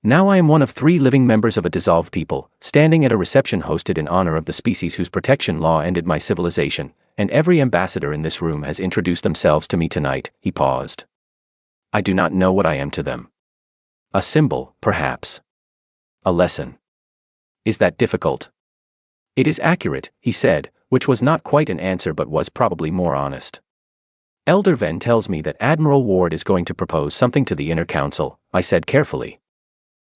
Now I am one of 3 living members of a dissolved people, standing at a reception hosted in honor of the species whose protection law ended my civilization, and every ambassador in this room has introduced themselves to me tonight. He paused. I do not know what I am to them. A symbol, perhaps. A lesson. Is that difficult? It is accurate, he said, which was not quite an answer but was probably more honest. Elder Ven tells me that Admiral Ward is going to propose something to the Inner Council, I said carefully.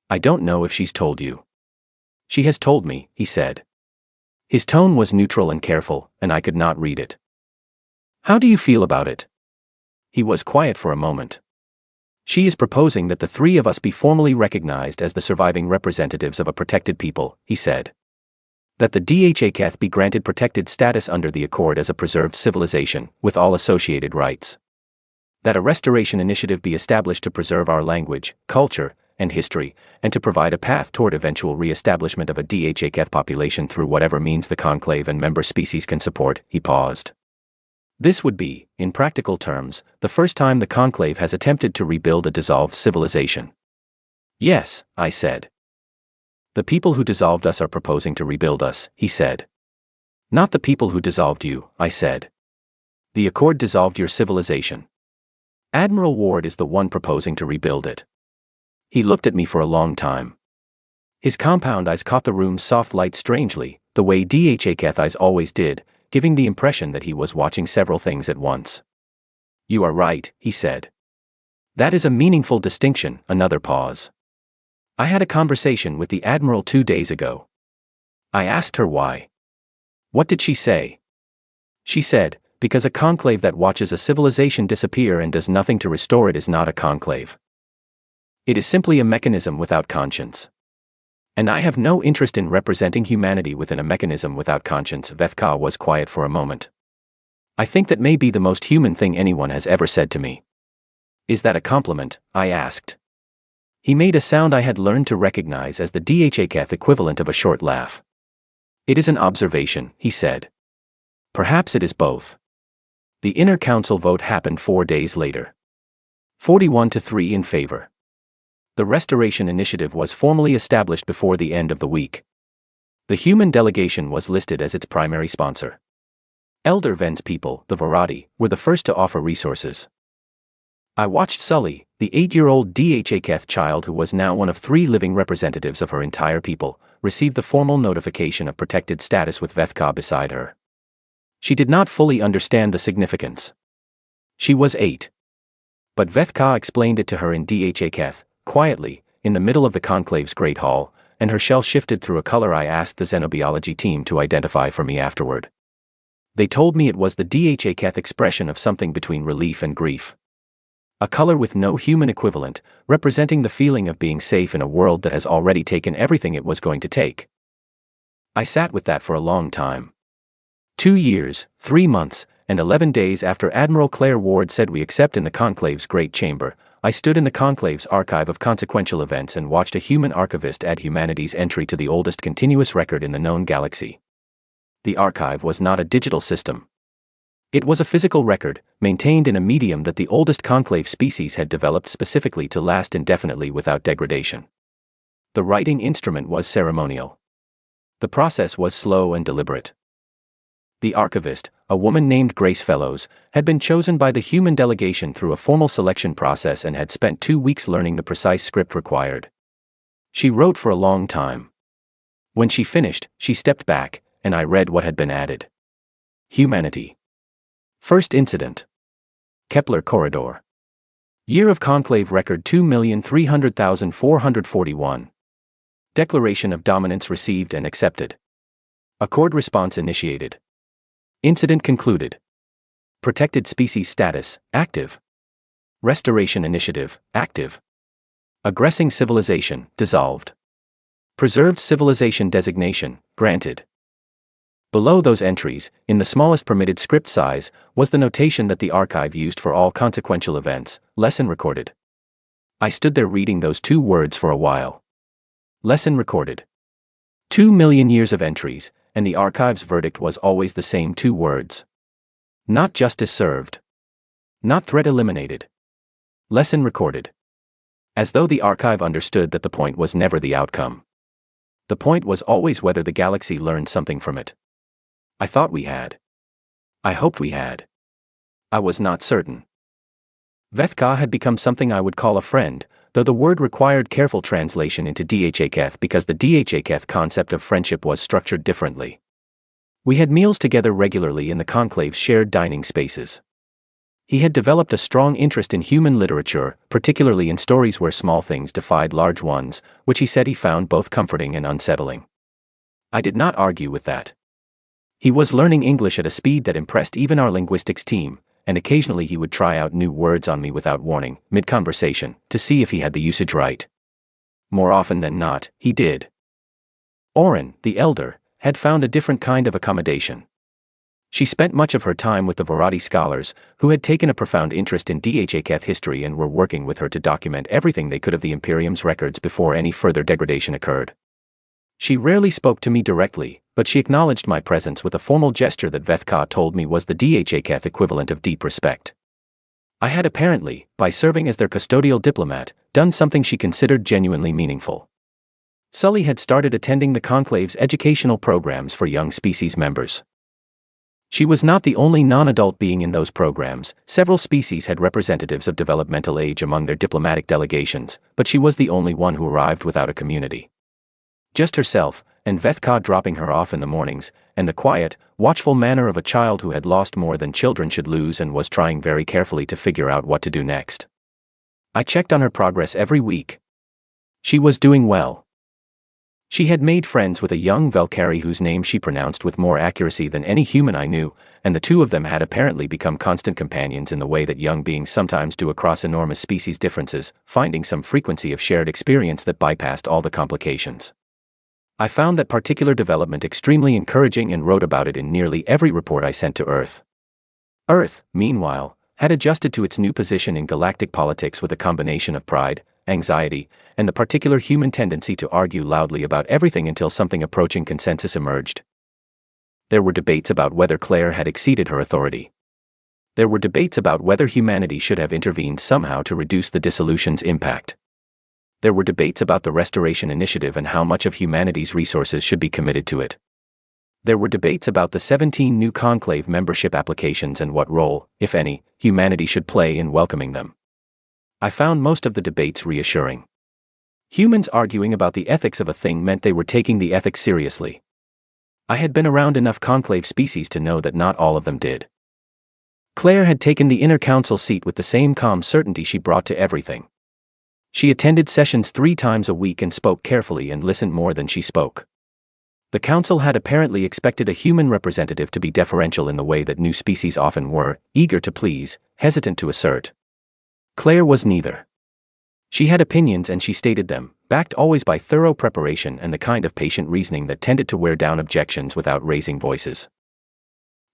I don't know if she's told you. She has told me, he said. His tone was neutral and careful, and I could not read it. How do you feel about it? He was quiet for a moment. She is proposing that the 3 of us be formally recognized as the surviving representatives of a protected people, he said. That the Dhaketh be granted protected status under the Accord as a preserved civilization, with all associated rights. That a restoration initiative be established to preserve our language, culture, and history, and to provide a path toward eventual re-establishment of a Dhaketh population through whatever means the conclave and member species can support. He paused. This would be, in practical terms, the first time the conclave has attempted to rebuild a dissolved civilization. Yes, I said. The people who dissolved us are proposing to rebuild us, he said. Not the people who dissolved you, I said. The Accord dissolved your civilization. Admiral Ward is the one proposing to rebuild it. He looked at me for a long time. His compound eyes caught the room's soft light strangely, the way Dhaketh eyes always did, giving the impression that he was watching several things at once. You are right, he said. That is a meaningful distinction. Another pause. I had a conversation with the Admiral 2 days ago. I asked her why. What did she say? She said, because a conclave that watches a civilization disappear and does nothing to restore it is not a conclave. It is simply a mechanism without conscience. And I have no interest in representing humanity within a mechanism without conscience. Vethka was quiet for a moment. I think that may be the most human thing anyone has ever said to me. Is that a compliment? I asked. He made a sound I had learned to recognize as the Dhaketh equivalent of a short laugh. It is an observation, he said. Perhaps it is both. The Inner Council vote happened 4 days later. 41-3 in favor. The Restoration Initiative was formally established before the end of the week. The human delegation was listed as its primary sponsor. Elder Ven's people, the Varadi, were the first to offer resources. I watched Sully, The 8-year-old Dhaketh child, who was now one of 3 living representatives of her entire people, received the formal notification of protected status with Vethka beside her. She did not fully understand the significance. She was 8. But Vethka explained it to her in Dhaketh, quietly, in the middle of the conclave's great hall, and her shell shifted through a color I asked the xenobiology team to identify for me afterward. They told me it was the Dhaketh expression of something between relief and grief. A color with no human equivalent, representing the feeling of being safe in a world that has already taken everything it was going to take. I sat with that for a long time. 2 years, 3 months, and 11 days after Admiral Claire Ward said we accept in the conclave's great chamber, I stood in the conclave's archive of consequential events and watched a human archivist add humanity's entry to the oldest continuous record in the known galaxy. The archive was not a digital system. It was a physical record, maintained in a medium that the oldest conclave species had developed specifically to last indefinitely without degradation. The writing instrument was ceremonial. The process was slow and deliberate. The archivist, a woman named Grace Fellows, had been chosen by the human delegation through a formal selection process and had spent 2 weeks learning the precise script required. She wrote for a long time. When she finished, she stepped back, and I read what had been added. Humanity. First incident. Kepler Corridor. Year of conclave record 2,300,441. Declaration of dominance received and accepted. Accord response initiated. Incident concluded. Protected species status, active. Restoration initiative, active. Aggressing civilization, dissolved. Preserved civilization designation, granted. Below those entries, in the smallest permitted script size, was the notation that the archive used for all consequential events, lesson recorded. I stood there reading those 2 words for a while. Lesson recorded. 2 million years of entries, and the archive's verdict was always the same 2 words. Not justice served. Not threat eliminated. Lesson recorded. As though the archive understood that the point was never the outcome. The point was always whether the galaxy learned something from it. I thought we had. I hoped we had. I was not certain. Vethka had become something I would call a friend, though the word required careful translation into Dhaketh because the Dhaketh concept of friendship was structured differently. We had meals together regularly in the conclave's shared dining spaces. He had developed a strong interest in human literature, particularly in stories where small things defied large ones, which he said he found both comforting and unsettling. I did not argue with that. He was learning English at a speed that impressed even our linguistics team, and occasionally he would try out new words on me without warning, mid-conversation, to see if he had the usage right. More often than not, he did. Oren, the elder, had found a different kind of accommodation. She spent much of her time with the Varadi scholars, who had taken a profound interest in Dhaketh history and were working with her to document everything they could of the Imperium's records before any further degradation occurred. She rarely spoke to me directly, but she acknowledged my presence with a formal gesture that Vethka told me was the Dhaketh equivalent of deep respect. I had apparently, by serving as their custodial diplomat, done something she considered genuinely meaningful. Sully had started attending the conclave's educational programs for young species members. She was not the only non-adult being in those programs. Several species had representatives of developmental age among their diplomatic delegations, but she was the only one who arrived without a community. Just herself, and Vethka dropping her off in the mornings, and the quiet, watchful manner of a child who had lost more than children should lose and was trying very carefully to figure out what to do next. I checked on her progress every week. She was doing well. She had made friends with a young Valkyrie whose name she pronounced with more accuracy than any human I knew, and the 2 of them had apparently become constant companions in the way that young beings sometimes do across enormous species differences, finding some frequency of shared experience that bypassed all the complications. I found that particular development extremely encouraging and wrote about it in nearly every report I sent to Earth. Earth, meanwhile, had adjusted to its new position in galactic politics with a combination of pride, anxiety, and the particular human tendency to argue loudly about everything until something approaching consensus emerged. There were debates about whether Claire had exceeded her authority. There were debates about whether humanity should have intervened somehow to reduce the dissolution's impact. There were debates about the Restoration Initiative and how much of humanity's resources should be committed to it. There were debates about the 17 new conclave membership applications and what role, if any, humanity should play in welcoming them. I found most of the debates reassuring. Humans arguing about the ethics of a thing meant they were taking the ethics seriously. I had been around enough conclave species to know that not all of them did. Claire had taken the inner council seat with the same calm certainty she brought to everything. She attended sessions 3 times a week and spoke carefully and listened more than she spoke. The council had apparently expected a human representative to be deferential in the way that new species often were, eager to please, hesitant to assert. Claire was neither. She had opinions and she stated them, backed always by thorough preparation and the kind of patient reasoning that tended to wear down objections without raising voices.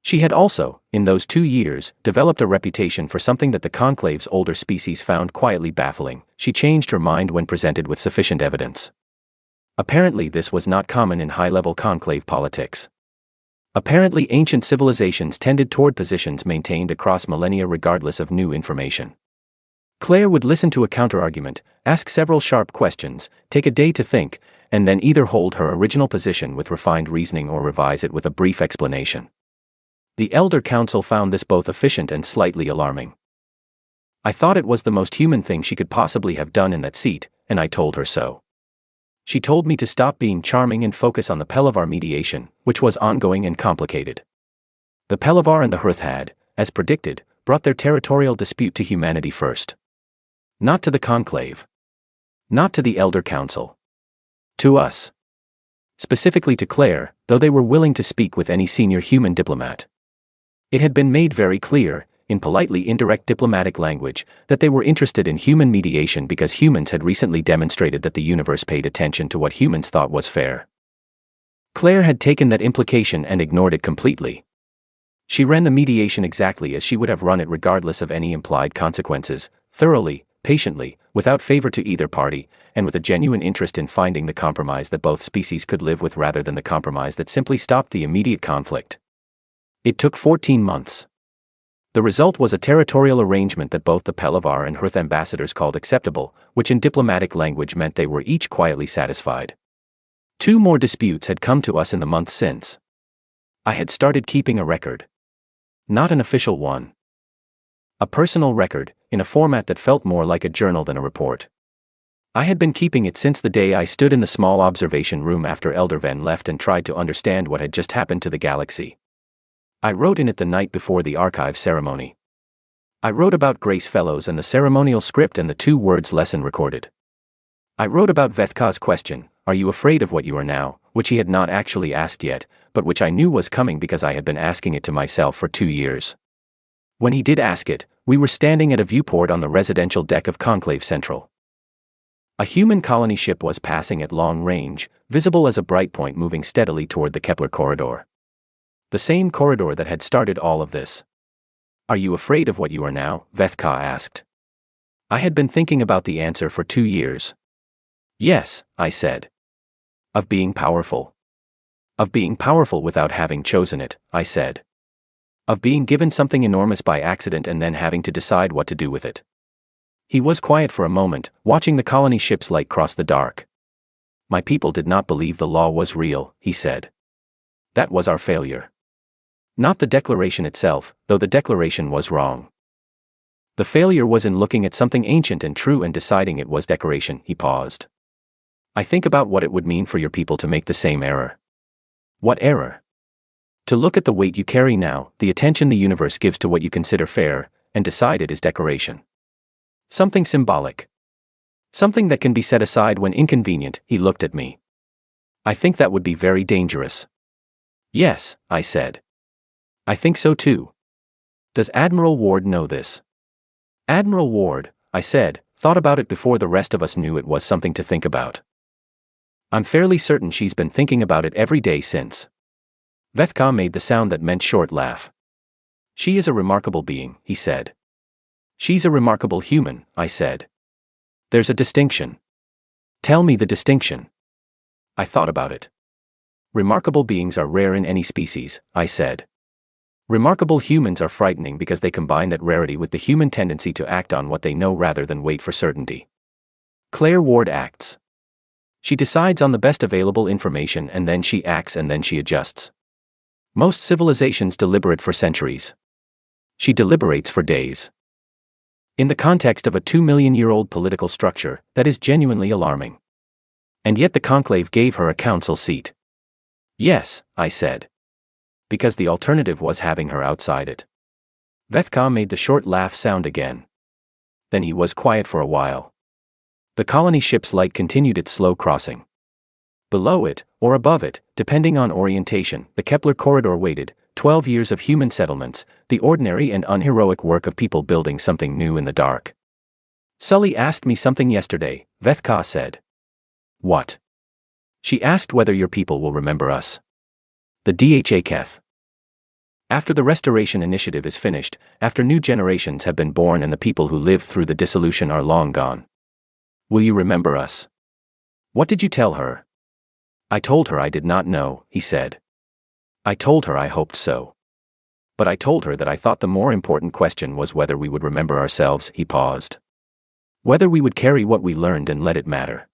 She had also, in those 2 years, developed a reputation for something that the conclave's older species found quietly baffling: she changed her mind when presented with sufficient evidence. Apparently this was not common in high-level conclave politics. Apparently ancient civilizations tended toward positions maintained across millennia regardless of new information. Claire would listen to a counterargument, ask several sharp questions, take a day to think, and then either hold her original position with refined reasoning or revise it with a brief explanation. The Elder Council found this both efficient and slightly alarming. I thought it was the most human thing she could possibly have done in that seat, and I told her so. She told me to stop being charming and focus on the Pelavar mediation, which was ongoing and complicated. The Pelavar and the Hrth had, as predicted, brought their territorial dispute to humanity first. Not to the conclave. Not to the Elder Council. To us. Specifically to Claire, though they were willing to speak with any senior human diplomat. It had been made very clear, in politely indirect diplomatic language, that they were interested in human mediation because humans had recently demonstrated that the universe paid attention to what humans thought was fair. Claire had taken that implication and ignored it completely. She ran the mediation exactly as she would have run it regardless of any implied consequences, thoroughly, patiently, without favor to either party, and with a genuine interest in finding the compromise that both species could live with rather than the compromise that simply stopped the immediate conflict. It took 14 months. The result was a territorial arrangement that both the Pelavar and Hrth ambassadors called acceptable, which in diplomatic language meant they were each quietly satisfied. 2 more disputes had come to us in the month since. I had started keeping a record. Not an official one. A personal record, in a format that felt more like a journal than a report. I had been keeping it since the day I stood in the small observation room after Elder Ven left and tried to understand what had just happened to the galaxy. I wrote in it the night before the archive ceremony. I wrote about Grace Fellows and the ceremonial script and the 2 words lesson recorded. I wrote about Vethka's question, "Are you afraid of what you are now?" which he had not actually asked yet, but which I knew was coming because I had been asking it to myself for 2 years. When he did ask it, we were standing at a viewport on the residential deck of Conclave Central. A human colony ship was passing at long range, visible as a bright point moving steadily toward the Kepler corridor. The same corridor that had started all of this. "Are you afraid of what you are now?" Vethka asked. I had been thinking about the answer for 2 years. "Yes," I said. "Of being powerful. Of being powerful without having chosen it," I said. "Of being given something enormous by accident and then having to decide what to do with it." He was quiet for a moment, watching the colony ship's light cross the dark. "My people did not believe the law was real," he said. "That was our failure. Not the declaration itself, though the declaration was wrong. The failure was in looking at something ancient and true and deciding it was decoration." He paused. "I think about what it would mean for your people to make the same error." "What error?" "To look at the weight you carry now, the attention the universe gives to what you consider fair, and decide it is decoration. Something symbolic. Something that can be set aside when inconvenient." He looked at me. "I think that would be very dangerous." "Yes," I said. "I think so too." "Does Admiral Ward know this?" "Admiral Ward," I said, "thought about it before the rest of us knew it was something to think about. I'm fairly certain she's been thinking about it every day since." Vethka made the sound that meant short laugh. "She is a remarkable being," he said. "She's a remarkable human," I said. "There's a distinction." "Tell me the distinction." I thought about it. "Remarkable beings are rare in any species," I said. "Remarkable humans are frightening because they combine that rarity with the human tendency to act on what they know rather than wait for certainty. Claire Ward acts. She decides on the best available information and then she acts and then she adjusts. Most civilizations deliberate for centuries. She deliberates for days. In the context of a 2 million-year-old political structure, that is genuinely alarming. And yet the conclave gave her a council seat. Yes, I said. Because the alternative was having her outside it. Vethka made the short laugh sound again. Then he was quiet for a while. The colony ship's light continued its slow crossing. Below it, or above it, depending on orientation, the Kepler corridor waited, 12 years of human settlements, the ordinary and unheroic work of people building something new in the dark. Sully asked me something yesterday, Vethka said. What? She asked whether your people will remember us. The DHA. After the restoration initiative is finished, after new generations have been born and the people who lived through the dissolution are long gone. Will you remember us? What did you tell her? I told her I did not know, he said. I told her I hoped so. But I told her that I thought the more important question was whether we would remember ourselves, he paused. Whether we would carry what we learned and let it matter.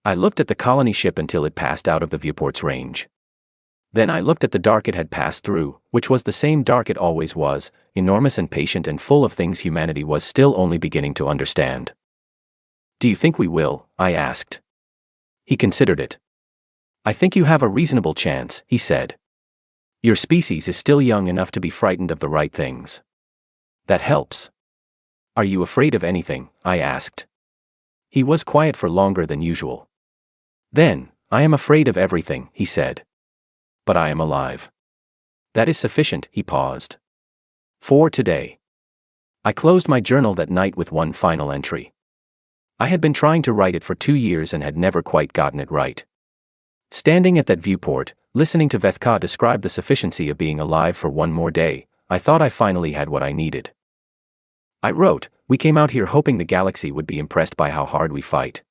I looked at the colony ship until it passed out of the viewport's range. Then I looked at the dark it had passed through, which was the same dark it always was, enormous and patient and full of things humanity was still only beginning to understand. Do you think we will? I asked. He considered it. I think you have a reasonable chance, he said. Your species is still young enough to be frightened of the right things. That helps. Are you afraid of anything? I asked. He was quiet for longer than usual. Then, I am afraid of everything, he said. But I am alive. That is sufficient, he paused. For today. I closed my journal that night with one final entry. I had been trying to write it for 2 years and had never quite gotten it right. Standing at that viewport, listening to Vethka describe the sufficiency of being alive for one more day, I thought I finally had what I needed. I wrote, we came out here hoping the galaxy would be impressed by how hard we fight.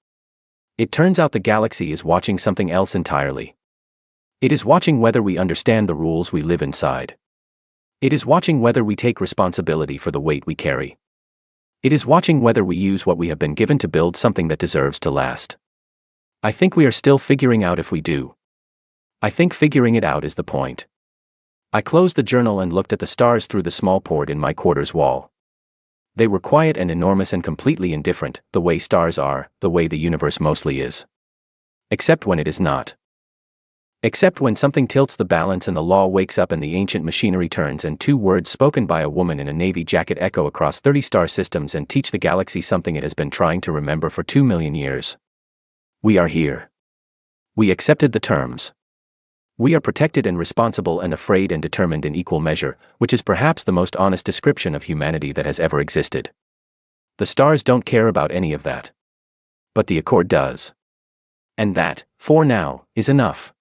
It turns out the galaxy is watching something else entirely. It is watching whether we understand the rules we live inside. It is watching whether we take responsibility for the weight we carry. It is watching whether we use what we have been given to build something that deserves to last. I think we are still figuring out if we do. I think figuring it out is the point. I closed the journal and looked at the stars through the small port in my quarters wall. They were quiet and enormous and completely indifferent, the way stars are, the way the universe mostly is. Except when it is not. Except when something tilts the balance and the law wakes up and the ancient machinery turns and 2 words spoken by a woman in a navy jacket echo across 30 star systems and teach the galaxy something it has been trying to remember for 2 million years. We are here. We accepted the terms. We are protected and responsible and afraid and determined in equal measure, which is perhaps the most honest description of humanity that has ever existed. The stars don't care about any of that. But the Accord does. And that, for now, is enough.